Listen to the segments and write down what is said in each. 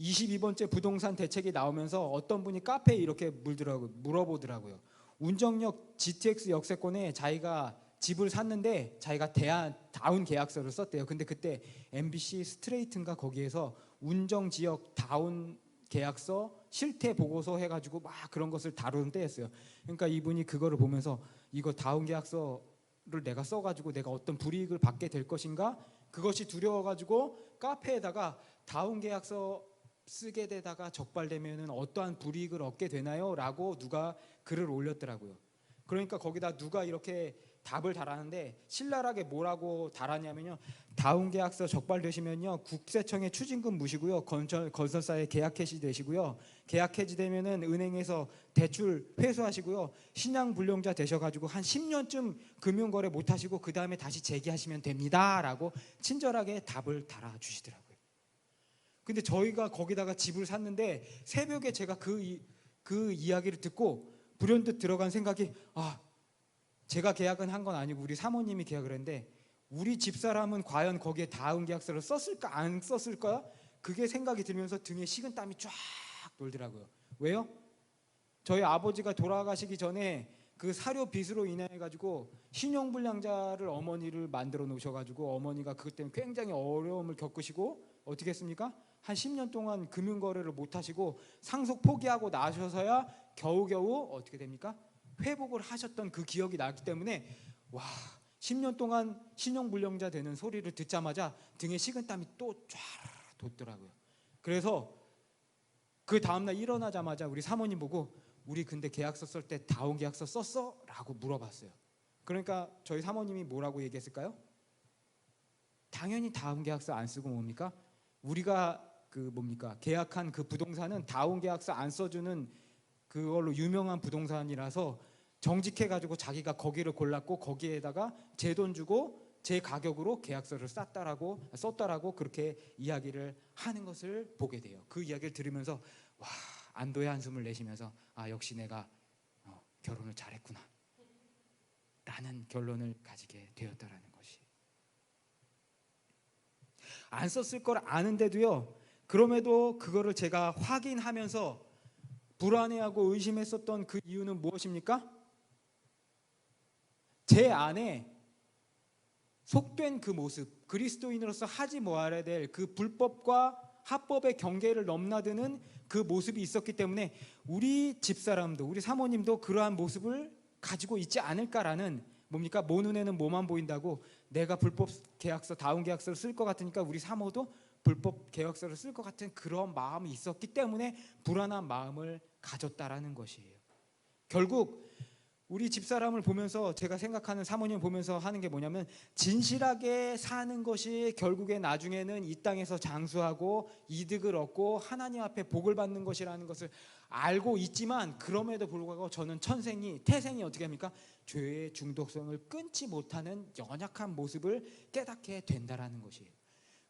22번째 부동산 대책이 나오면서 어떤 분이 카페에 이렇게 물어보더라고요. 운정역 GTX 역세권에 자기가 집을 샀는데 자기가 다운 계약서를 썼대요. 근데 그때 MBC 스트레이트인가 거기에서 운정지역 다운 계약서 실태 보고서 해가지고 막 그런 것을 다루는 때였어요. 그러니까 이분이 그거를 보면서 이거 다운 계약서를 내가 써가지고 내가 어떤 불이익을 받게 될 것인가, 그것이 두려워가지고 카페에다가 다운 계약서 쓰게 되다가 적발되면은 어떠한 불이익을 얻게 되나요? 라고 누가 글을 올렸더라고요. 그러니까 거기다 누가 이렇게 답을 달았는데 신랄하게 뭐라고 달았냐면요, 다운 계약서 적발되시면요 국세청에 추징금 무시고요, 건설사에 계약 해지되시고요, 계약 해지되면은 은행에서 대출 회수하시고요, 신용 불량자 되셔가지고 한 10년쯤 금융거래 못하시고 그 다음에 다시 재기하시면 됩니다라고 친절하게 답을 달아주시더라고요. 근데 저희가 거기다가 집을 샀는데 새벽에 제가 그 이야기를 듣고 불현듯 들어간 생각이, 제가 계약은 한 건 아니고 우리 사모님이 계약을 했는데 우리 집사람은 과연 거기에 다운 계약서를 썼을까 안 썼을까, 그게 생각이 들면서 등에 식은땀이 쫙 돌더라고요. 왜요? 저희 아버지가 돌아가시기 전에 그 사료 빚으로 인해 가지고 신용불량자를 어머니를 만들어 놓으셔가지고 어머니가 그것 때문에 굉장히 어려움을 겪으시고 어떻게 했습니까? 한 10년 동안 금융거래를 못하시고 상속 포기하고 나셔서야 겨우겨우 어떻게 됩니까? 회복을 하셨던 그 기억이 나기 때문에 10년 동안 신용불량자 되는 소리를 듣자마자 등에 식은땀이 또 쫙 돋더라고요. 그래서 그 다음날 일어나자마자 우리 사모님 보고 우리 근데 계약서 쓸 때 다운 계약서 썼어? 라고 물어봤어요. 그러니까 저희 사모님이 뭐라고 얘기했을까요? 당연히 다운 계약서 안 쓰고 뭡니까? 우리가 계약한 그 부동산은 다운 계약서 안 써주는 그걸로 유명한 부동산이라서 정직해가지고 자기가 거기를 골랐고 거기에다가 제 돈 주고 제 가격으로 계약서를 썼다라고 그렇게 이야기를 하는 것을 보게 돼요. 그 이야기를 들으면서 안도의 한숨을 내쉬면서 역시 내가 결혼을 잘했구나 라는 결론을 가지게 되었다라는 것이. 안 썼을 걸 아는데도요, 그럼에도 그거를 제가 확인하면서 불안해하고 의심했었던 그 이유는 무엇입니까? 제 안에 속된 그 모습, 그리스도인으로서 하지 말아야 될 그 불법과 합법의 경계를 넘나드는 그 모습이 있었기 때문에 우리 집사람도 우리 사모님도 그러한 모습을 가지고 있지 않을까라는, 모 눈에는 뭐만 보인다고, 내가 불법 계약서 다운 계약서를 쓸 것 같으니까 우리 사모도 불법 계약서를 쓸 것 같은 그런 마음이 있었기 때문에 불안한 마음을 가졌다라는 것이에요. 결국 우리 집사람을 보면서 제가 생각하는, 사모님을 보면서 하는 게 뭐냐면, 진실하게 사는 것이 결국에 나중에는 이 땅에서 장수하고 이득을 얻고 하나님 앞에 복을 받는 것이라는 것을 알고 있지만, 그럼에도 불구하고 저는 태생이 어떻게 합니까? 죄의 중독성을 끊지 못하는 연약한 모습을 깨닫게 된다라는 것이에요.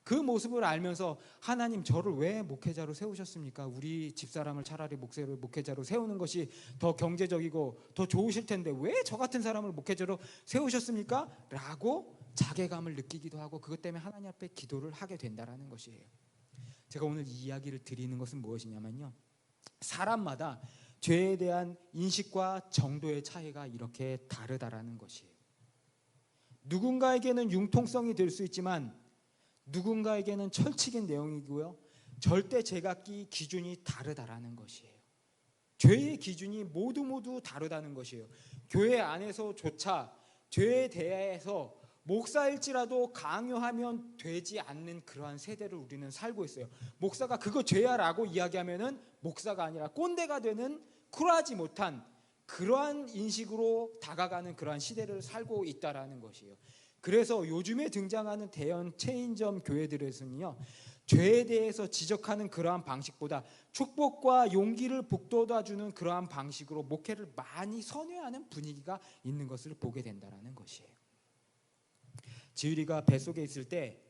그 모습을 알면서 하나님, 저를 왜 목회자로 세우셨습니까? 우리 집사람을 차라리 목회자로 세우는 것이 더 경제적이고 더 좋으실 텐데 왜 저 같은 사람을 목회자로 세우셨습니까? 라고 자괴감을 느끼기도 하고 그것 때문에 하나님 앞에 기도를 하게 된다는 것이에요. 제가 오늘 이 이야기를 드리는 것은 무엇이냐면요, 사람마다 죄에 대한 인식과 정도의 차이가 이렇게 다르다라는 것이에요. 누군가에게는 융통성이 될 수 있지만 누군가에게는 철칙인 내용이고요, 절대 제각기 기준이 다르다라는 것이에요. 죄의 기준이 모두 다르다는 것이에요. 교회 안에서조차 죄에 대해서 목사일지라도 강요하면 되지 않는 그러한 세대를 우리는 살고 있어요. 목사가 그거 죄야 라고 이야기하면은 목사가 아니라 꼰대가 되는, 쿨하지 못한 그러한 인식으로 다가가는 그러한 시대를 살고 있다라는 것이에요. 그래서 요즘에 등장하는 대형 체인점 교회들에서는요, 죄에 대해서 지적하는 그러한 방식보다 축복과 용기를 북돋아주는 그러한 방식으로 목회를 많이 선회하는 분위기가 있는 것을 보게 된다는 것이에요. 지율이가 뱃속에 있을 때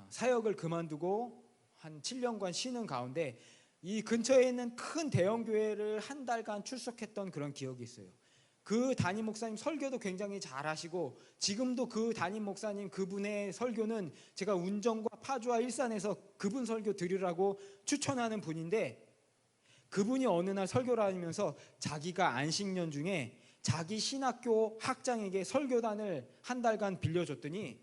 사역을 그만두고 한 7년간 쉬는 가운데 이 근처에 있는 큰 대형 교회를 한 달간 출석했던 그런 기억이 있어요. 그 담임 목사님 설교도 굉장히 잘하시고 지금도 그 담임 목사님 그분의 설교는 제가 운정과 파주와 일산에서 그분 설교 들으라고 추천하는 분인데, 그분이 어느 날 설교를 하면서 자기가 안식년 중에 자기 신학교 학장에게 설교단을 한 달간 빌려줬더니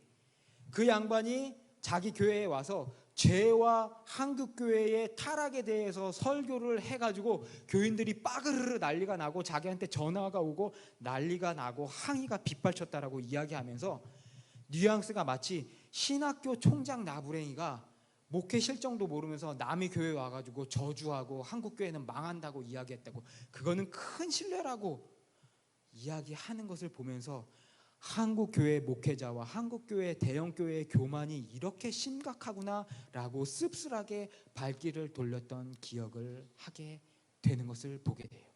그 양반이 자기 교회에 와서 죄와 한국교회의 타락에 대해서 설교를 해가지고 교인들이 빠그르르 난리가 나고 자기한테 전화가 오고 난리가 나고 항의가 빗발쳤다라고 이야기하면서 뉘앙스가 마치 신학교 총장 나부랭이가 목회 실정도 모르면서 남의 교회에 와가지고 저주하고 한국교회는 망한다고 이야기했다고, 그거는 큰 신뢰라고 이야기하는 것을 보면서 한국교회 목회자와 한국교회 대형교회의 교만이 이렇게 심각하구나라고 씁쓸하게 발길을 돌렸던 기억을 하게 되는 것을 보게 돼요.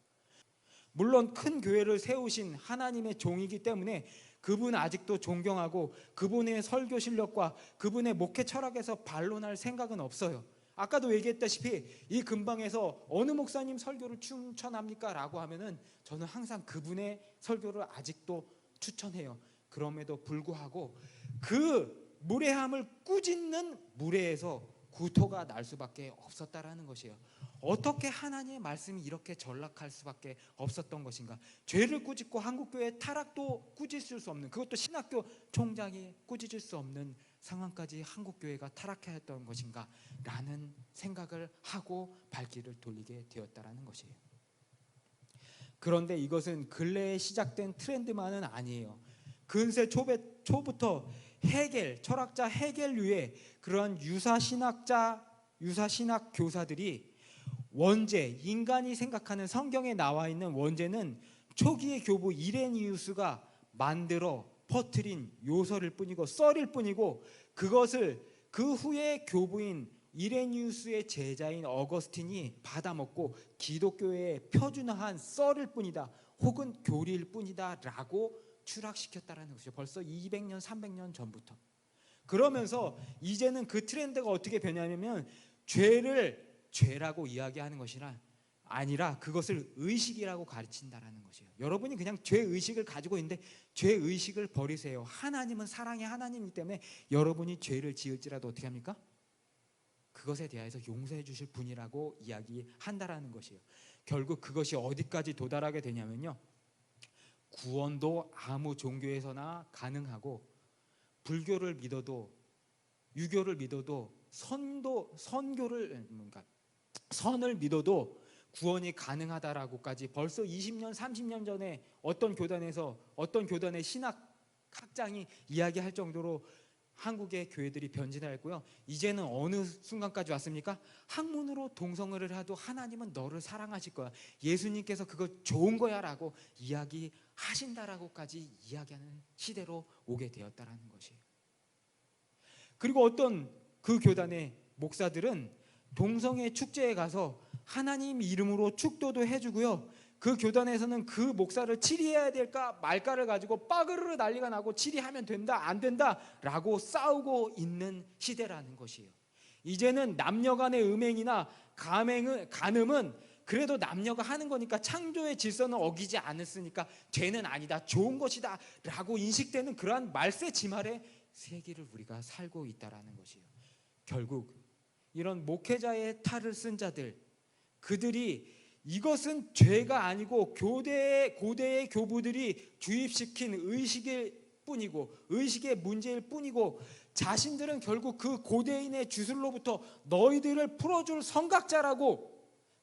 물론 큰 교회를 세우신 하나님의 종이기 때문에 그분 아직도 존경하고 그분의 설교 실력과 그분의 목회 철학에서 반론할 생각은 없어요. 아까도 얘기했다시피 이 근방에서 어느 목사님 설교를 추천합니까? 라고 하면은 저는 항상 그분의 설교를 아직도 추천해요. 그럼에도 불구하고 그 무례함을 꾸짖는 무례에서 구토가 날 수밖에 없었다라는 것이에요. 어떻게 하나님의 말씀이 이렇게 전락할 수밖에 없었던 것인가? 죄를 꾸짖고 한국교회 타락도 꾸짖을 수 없는, 그것도 신학교 총장이 꾸짖을 수 없는 상황까지 한국교회가 타락하였던 것인가? 라는 생각을 하고 발길을 돌리게 되었다라는 것이에요. 그런데 이것은 근래에 시작된 트렌드만은 아니에요. 근세 초부터 헤겔, 철학자 헤겔류의 그런 유사신학 교사들이 원죄, 인간이 생각하는 성경에 나와 있는 원죄는 초기의 교부 이레니우스가 만들어 퍼뜨린 요설일 뿐이고 썰일 뿐이고, 그것을 그 후에 교부인 이레니우스의 제자인 어거스틴이 받아먹고 기독교에 표준화한 썰일 뿐이다, 혹은 교리일 뿐이다 라고 추락시켰다는 것이죠. 벌써 200년, 300년 전부터. 그러면서 이제는 그 트렌드가 어떻게 변하냐면 죄를 죄라고 이야기하는 것이라 아니라 그것을 의식이라고 가르친다라는 것이에요. 여러분이 그냥 죄의식을 가지고 있는데 죄의식을 버리세요. 하나님은 사랑의 하나님이기 때문에 여러분이 죄를 지을지라도 어떻게 합니까? 그것에 대해서 용서해 주실 분이라고 이야기한다라는 것이에요. 결국 그것이 어디까지 도달하게 되냐면요, 구원도 아무 종교에서나 가능하고, 불교를 믿어도 유교를 믿어도 선을 믿어도 구원이 가능하다라고까지 벌써 20년 30년 전에 어떤 교단의 신학 학장이 이야기할 정도로 한국의 교회들이 변진하였고요. 이제는 어느 순간까지 왔습니까? 학문으로 동성애를 해도 하나님은 너를 사랑하실 거야, 예수님께서 그거 좋은 거야 라고 이야기하신다라고까지 이야기하는 시대로 오게 되었다라는 것이에요. 그리고 어떤 그 교단의 목사들은 동성애 축제에 가서 하나님 이름으로 축도도 해주고요, 그 교단에서는 그 목사를 치리해야 될까 말까를 가지고 빠그르르 난리가 나고 치리하면 된다 안 된다 라고 싸우고 있는 시대라는 것이에요. 이제는 남녀 간의 음행이나 간음은 그래도 남녀가 하는 거니까 창조의 질서는 어기지 않았으니까 죄는 아니다, 좋은 것이다 라고 인식되는 그러한 말세지말의 세계를 우리가 살고 있다라는 것이에요. 결국 이런 목회자의 탈을 쓴 자들, 그들이 이것은 죄가 아니고 고대의 교부들이 주입시킨 의식일 뿐이고 의식의 문제일 뿐이고, 자신들은 결국 그 고대인의 주술로부터 너희들을 풀어줄 성각자라고,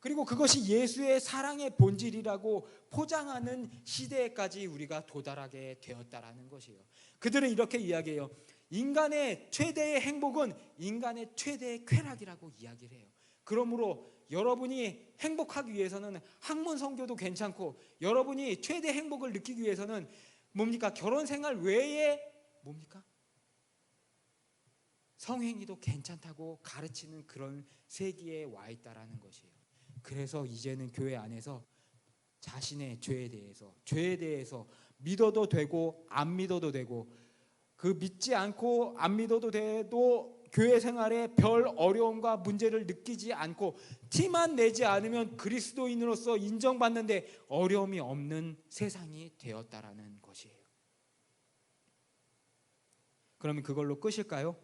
그리고 그것이 예수의 사랑의 본질이라고 포장하는 시대에까지 우리가 도달하게 되었다라는 것이에요. 그들은 이렇게 이야기해요. 인간의 최대의 행복은 인간의 최대의 쾌락이라고 이야기를 해요. 그러므로 여러분이 행복하기 위해서는 학문 성교도 괜찮고, 여러분이 최대 행복을 느끼기 위해서는 뭡니까? 결혼 생활 외에 뭡니까? 성행위도 괜찮다고 가르치는 그런 세기에 와 있다라는 것이에요. 그래서 이제는 교회 안에서 자신의 죄에 대해서 믿어도 되고 안 믿어도 되고, 그 믿지 않고 안 믿어도 돼도 교회 생활에 별 어려움과 문제를 느끼지 않고 티만 내지 않으면 그리스도인으로서 인정받는데 어려움이 없는 세상이 되었다라는 것이에요. 그러면 그걸로 끝일까요?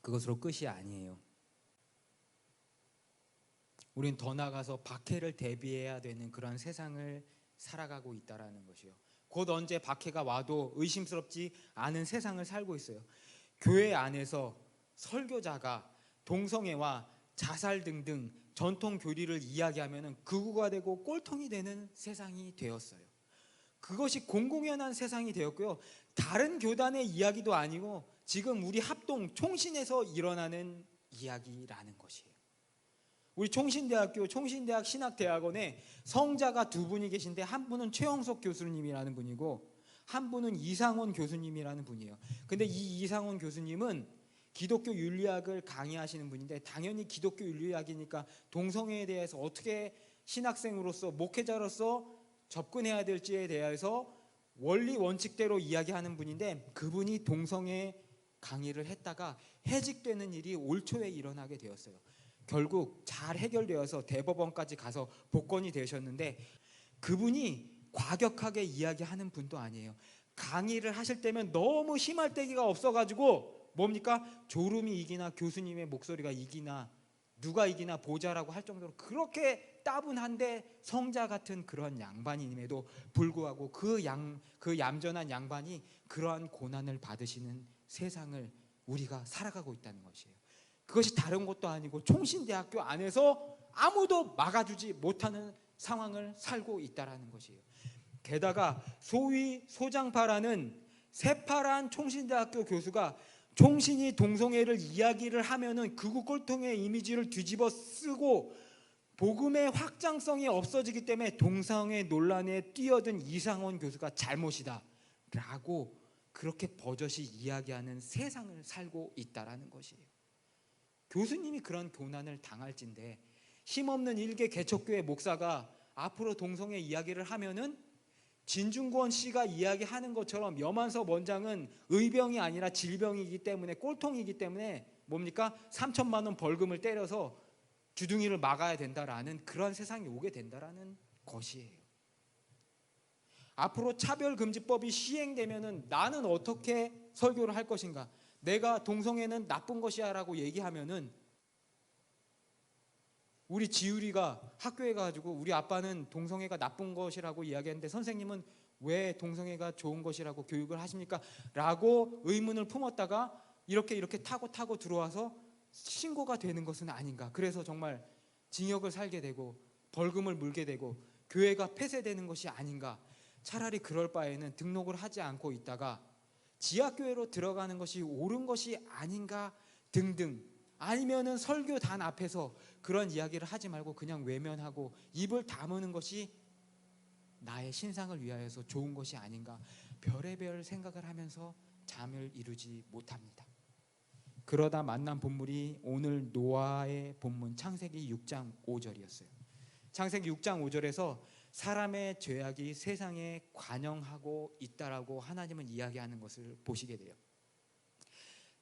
그것으로 끝이 아니에요. 우린 더 나아가서 박해를 대비해야 되는 그런 세상을 살아가고 있다라는 것이요. 곧 언제 박해가 와도 의심스럽지 않은 세상을 살고 있어요. 교회 안에서 설교자가 동성애와 자살 등등 전통 교리를 이야기하면 극우가 되고 꼴통이 되는 세상이 되었어요. 그것이 공공연한 세상이 되었고요. 다른 교단의 이야기도 아니고 지금 우리 합동 총신에서 일어나는 이야기라는 것이에요. 우리 총신대학교 총신대학 신학대학원에 성자가 두 분이 계신데 한 분은 최영석 교수님이라는 분이고 한 분은 이상원 교수님이라는 분이에요. 근데 이 이상원 교수님은 기독교 윤리학을 강의하시는 분인데 당연히 기독교 윤리학이니까 동성애에 대해서 어떻게 신학생으로서 목회자로서 접근해야 될지에 대해서 원리 원칙대로 이야기하는 분인데 그분이 동성애 강의를 했다가 해직되는 일이 올 초에 일어나게 되었어요. 결국 잘 해결되어서 대법원까지 가서 복권이 되셨는데 그분이 과격하게 이야기하는 분도 아니에요. 강의를 하실 때면 너무 심할 때기가 없어가지고 뭡니까? 졸음이 이기나 교수님의 목소리가 이기나 누가 이기나 보자라고 할 정도로 그렇게 따분한데 성자 같은 그런 양반임에도 불구하고 그 얌전한 양반이 그러한 고난을 받으시는 세상을 우리가 살아가고 있다는 것이에요. 그것이 다른 것도 아니고 총신대학교 안에서 아무도 막아주지 못하는 상황을 살고 있다는 것이에요. 게다가 소위 소장파라는 새파란 총신대학교 교수가 총신이 동성애를 이야기를 하면은 극우 꼴통의 이미지를 뒤집어 쓰고 복음의 확장성이 없어지기 때문에 동성애 논란에 뛰어든 이상원 교수가 잘못이다 라고 그렇게 버젓이 이야기하는 세상을 살고 있다는 것이에요. 교수님이 그런 고난을 당할진데 힘없는 일개 개척교회 목사가 앞으로 동성애 이야기를 하면은 진중권 씨가 이야기하는 것처럼 염한섭 원장은 의병이 아니라 질병이기 때문에 꼴통이기 때문에 뭡니까? 3천만 원 벌금을 때려서 주둥이를 막아야 된다라는 그런 세상이 오게 된다라는 것이에요. 앞으로 차별금지법이 시행되면은 나는 어떻게 설교를 할 것인가? 내가 동성애는 나쁜 것이야 라고 얘기하면은 우리 지율이가 학교에 가지고 우리 아빠는 동성애가 나쁜 것이라고 이야기했는데 선생님은 왜 동성애가 좋은 것이라고 교육을 하십니까? 라고 의문을 품었다가 이렇게 타고 들어와서 신고가 되는 것은 아닌가. 그래서 정말 징역을 살게 되고 벌금을 물게 되고 교회가 폐쇄되는 것이 아닌가. 차라리 그럴 바에는 등록을 하지 않고 있다가 지하교회로 들어가는 것이 옳은 것이 아닌가 등등. 아니면은 설교단 앞에서 그런 이야기를 하지 말고 그냥 외면하고 입을 다무는 것이 나의 신상을 위하여서 좋은 것이 아닌가. 별의별 생각을 하면서 잠을 이루지 못합니다. 그러다 만난 본물이 오늘 노아의 본문 창세기 6장 5절이었어요. 창세기 6장 5절에서 사람의 죄악이 세상에 관영하고 있다라고 하나님은 이야기하는 것을 보시게 돼요.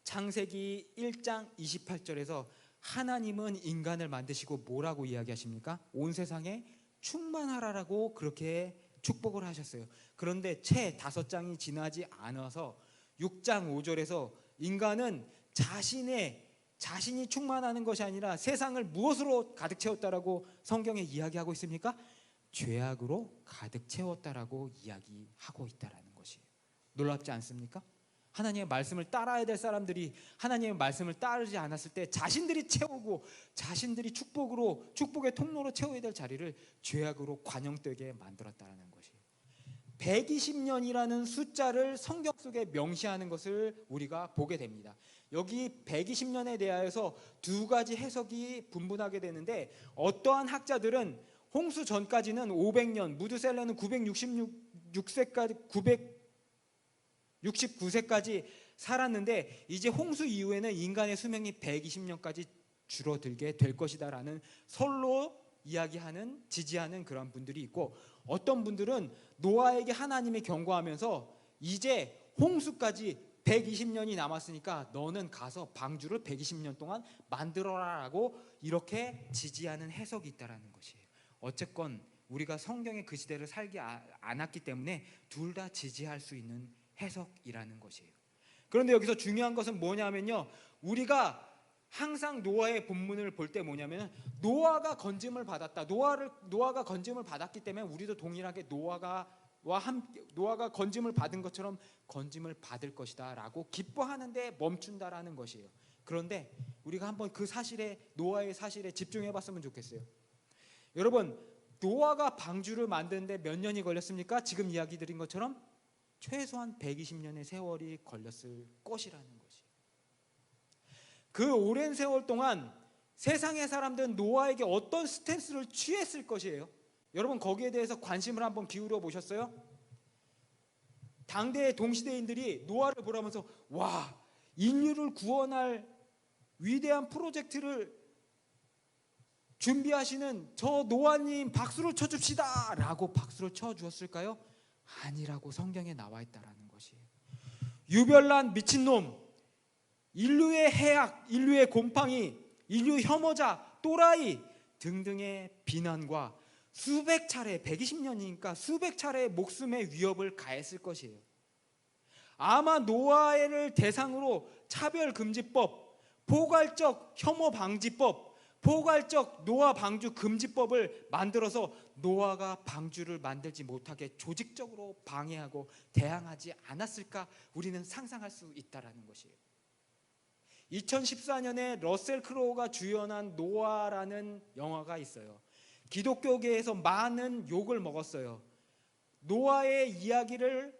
창세기 1장 28절에서 하나님은 인간을 만드시고 뭐라고 이야기하십니까? 온 세상에 충만하라라고 그렇게 축복을 하셨어요. 그런데 채 5장이 지나지 않아서 6장 5절에서 인간은 자신이 충만하는 것이 아니라 세상을 무엇으로 가득 채웠다라고 성경에 이야기하고 있습니까? 죄악으로 가득 채웠다라고 이야기하고 있다라는 것이에요. 놀랍지 않습니까? 하나님의 말씀을 따라야 될 사람들이 하나님의 말씀을 따르지 않았을 때 자신들이 채우고 자신들이 축복의 통로로 채워야 될 자리를 죄악으로 관영되게 만들었다는 것이에요. 120년이라는 숫자를 성경 속에 명시하는 것을 우리가 보게 됩니다. 여기 120년에 대하여서 두 가지 해석이 분분하게 되는데 어떠한 학자들은 홍수 전까지는 500년, 무드셀라는 969세까지 살았는데 이제 홍수 이후에는 인간의 수명이 120년까지 줄어들게 될 것이다라는 설로 이야기하는 지지하는 그런 분들이 있고 어떤 분들은 노아에게 하나님이 경고하면서 이제 홍수까지 120년이 남았으니까 너는 가서 방주를 120년 동안 만들어라라고 이렇게 지지하는 해석이 있다라는 것이에요. 어쨌건 우리가 성경의 그 시대를 살지 않았기 때문에 둘 다 지지할 수 있는 해석이라는 것이에요. 그런데 여기서 중요한 것은 뭐냐면요, 우리가 항상 노아의 본문을 볼 때 뭐냐면 노아가 건짐을 받았다. 노아가 건짐을 받았기 때문에 우리도 동일하게 노아가 건짐을 받은 것처럼 건짐을 받을 것이다라고 기뻐하는데 멈춘다라는 것이에요. 그런데 우리가 한번 그 사실에, 노아의 사실에 집중해봤으면 좋겠어요. 여러분, 노아가 방주를 만드는데 몇 년이 걸렸습니까? 지금 이야기 드린 것처럼 최소한 120년의 세월이 걸렸을 것이라는 것이에요. 그 오랜 세월 동안 세상의 사람들은 노아에게 어떤 스탠스를 취했을 것이에요. 여러분, 거기에 대해서 관심을 한번 기울여 보셨어요? 당대의 동시대인들이 노아를 보라면서 와, 인류를 구원할 위대한 프로젝트를 준비하시는 저 노아님 박수를 쳐줍시다 라고 박수를 쳐주었을까요? 아니라고 성경에 나와 있다라는 것이에요. 유별난 미친놈, 인류의 해악, 인류의 곰팡이, 인류 혐오자, 또라이 등등의 비난과 수백 차례, 120년이니까 수백 차례의 목숨의 위협을 가했을 것이에요. 아마 노아를 대상으로 차별금지법, 포괄적 혐오방지법, 포괄적 노아 방주 금지법을 만들어서 노아가 방주를 만들지 못하게 조직적으로 방해하고 대항하지 않았을까 우리는 상상할 수 있다는 것이에요. 2014년에 러셀 크로우가 주연한 노아라는 영화가 있어요. 기독교계에서 많은 욕을 먹었어요. 노아의 이야기를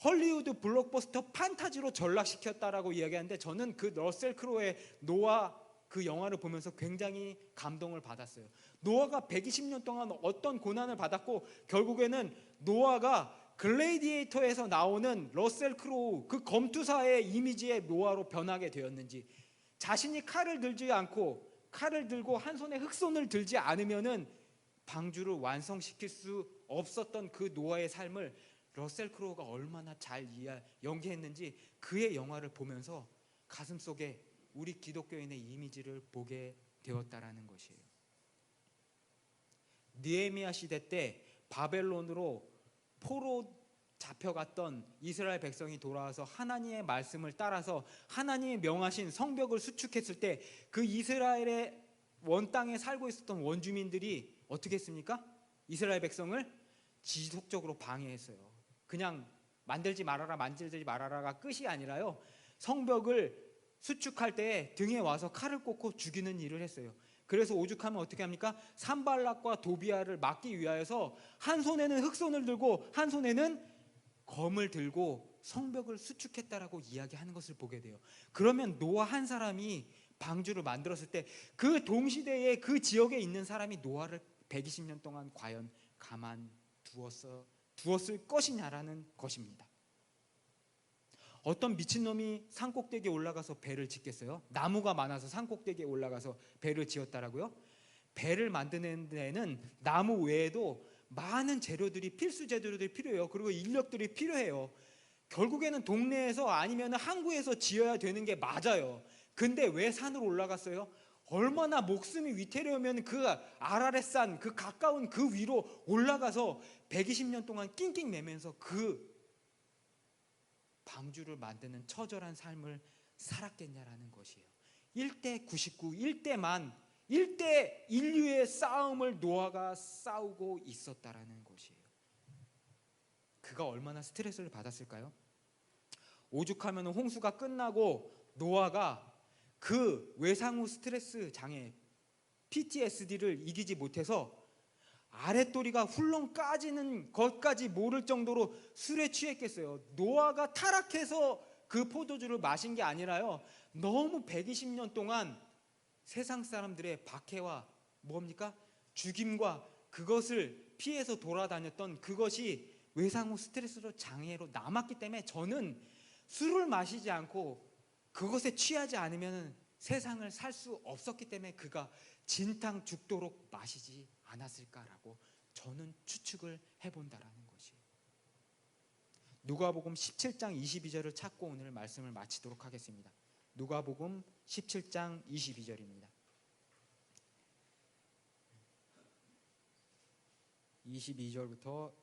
헐리우드 블록버스터 판타지로 전락시켰다라고 이야기하는데 저는 그 러셀 크로우의 노아 그 영화를 보면서 굉장히 감동을 받았어요. 노아가 120년 동안 어떤 고난을 받았고 결국에는 노아가 글래디에이터에서 나오는 러셀 크로우 그 검투사의 이미지의 노아로 변하게 되었는지, 자신이 칼을 들지 않고 칼을 들고 한 손에 흑손을 들지 않으면은 방주를 완성시킬 수 없었던 그 노아의 삶을 러셀 크로우가 얼마나 잘 연기했는지 그의 영화를 보면서 가슴속에 우리 기독교인의 이미지를 보게 되었다라는 것이에요. 느헤미야 시대 때 바벨론으로 포로 잡혀갔던 이스라엘 백성이 돌아와서 하나님의 말씀을 따라서 하나님이 명하신 성벽을 수축했을 때 그 이스라엘의 원 땅에 살고 있었던 원주민들이 어떻게 했습니까? 이스라엘 백성을 지속적으로 방해했어요. 그냥 만들지 말아라가 끝이 아니라요, 성벽을 수축할 때 등에 와서 칼을 꽂고 죽이는 일을 했어요. 그래서 오죽하면 어떻게 합니까? 산발락과 도비아를 막기 위하여서 한 손에는 흑손을 들고 한 손에는 검을 들고 성벽을 수축했다라고 이야기하는 것을 보게 돼요. 그러면 노아 한 사람이 방주를 만들었을 때 그 동시대에 그 지역에 있는 사람이 노아를 120년 동안 과연 가만 두었을 것이냐라는 것입니다. 어떤 미친놈이 산꼭대기에 올라가서 배를 짓겠어요? 나무가 많아서 산꼭대기에 올라가서 배를 지었다라고요? 배를 만드는 데는 나무 외에도 많은 재료들이, 필수 재료들이 필요해요. 그리고 인력들이 필요해요. 결국에는 동네에서 아니면 항구에서 지어야 되는 게 맞아요. 근데 왜 산으로 올라갔어요? 얼마나 목숨이 위태로우면 그 아라렛산, 그 가까운 그 위로 올라가서 120년 동안 낑낑매면서 그 방주를 만드는 처절한 삶을 살았겠냐라는 것이에요. 1대 99, 1대 인류의 싸움을 노아가 싸우고 있었다라는 것이에요. 그가 얼마나 스트레스를 받았을까요? 오죽하면 홍수가 끝나고 노아가 그 외상 후 스트레스 장애 PTSD를 이기지 못해서 아랫도리가 훌렁 까지는 것까지 모를 정도로 술에 취했겠어요. 노아가 타락해서 그 포도주를 마신 게 아니라요, 너무 120년 동안 세상 사람들의 박해와 뭡니까? 죽임과 그것을 피해서 돌아다녔던 그것이 외상 후 스트레스로 장애로 남았기 때문에 저는 술을 마시지 않고 그것에 취하지 않으면 세상을 살 수 없었기 때문에 그가 진탕 죽도록 마시지 않았을까라고 저는 추측을 해본다라는 것이에요. 누가복음 17장 22절을 찾고 오늘 말씀을 마치도록 하겠습니다. 누가복음 17장 22절입니다. 22절부터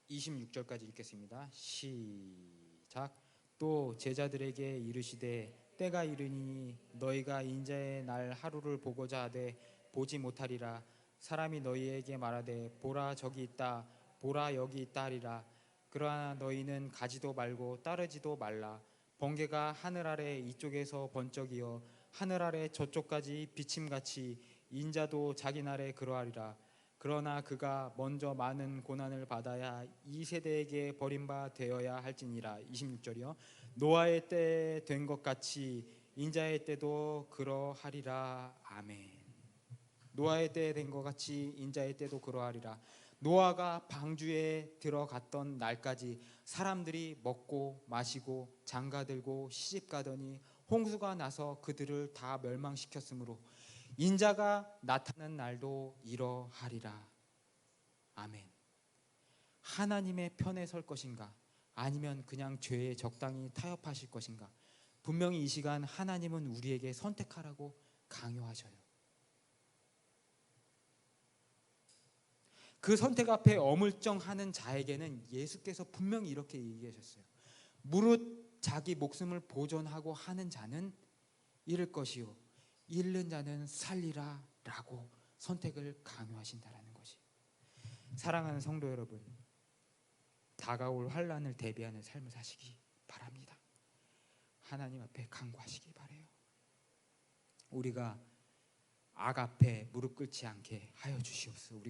26절까지 읽겠습니다. 시작. 또 제자들에게 이르시되 때가 이르니 너희가 인자의 날 하루를 보고자 하되 보지 못하리라. 사람이 너희에게 말하되 보라 저기 있다, 보라 여기 있다 하리라. 그러나 너희는 가지도 말고 따르지도 말라. 번개가 하늘 아래 이쪽에서 번쩍이어 하늘 아래 저쪽까지 비침같이 인자도 자기 날에 그러하리라. 그러나 그가 먼저 많은 고난을 받아야 이 세대에게 버림바 되어야 할지니라. 26절이요. 노아의 때 된 것 같이 인자의 때도 그러하리라. 아멘. 노아의 때 된 것 같이 인자의 때도 그러하리라. 노아가 방주에 들어갔던 날까지 사람들이 먹고 마시고 장가들고 시집가더니 홍수가 나서 그들을 다 멸망시켰으므로 인자가 나타나는 날도 이러하리라. 아멘. 하나님의 편에 설 것인가? 아니면 그냥 죄에 적당히 타협하실 것인가? 분명히 이 시간 하나님은 우리에게 선택하라고 강요하셔요. 그 선택 앞에 어물쩡하는 자에게는 예수께서 분명히 이렇게 얘기하셨어요. 무릇 자기 목숨을 보존하고 하는 자는 잃을 것이요 잃는 자는 살리라 라고 선택을 강요하신다라는 것이. 사랑하는 성도 여러분, 다가올 환난을 대비하는 삶을 사시기 바랍니다. 하나님 앞에 간구하시기 바라요. 우리가 악 앞에 무릎 꿇지 않게 하여 주시옵소서. 우리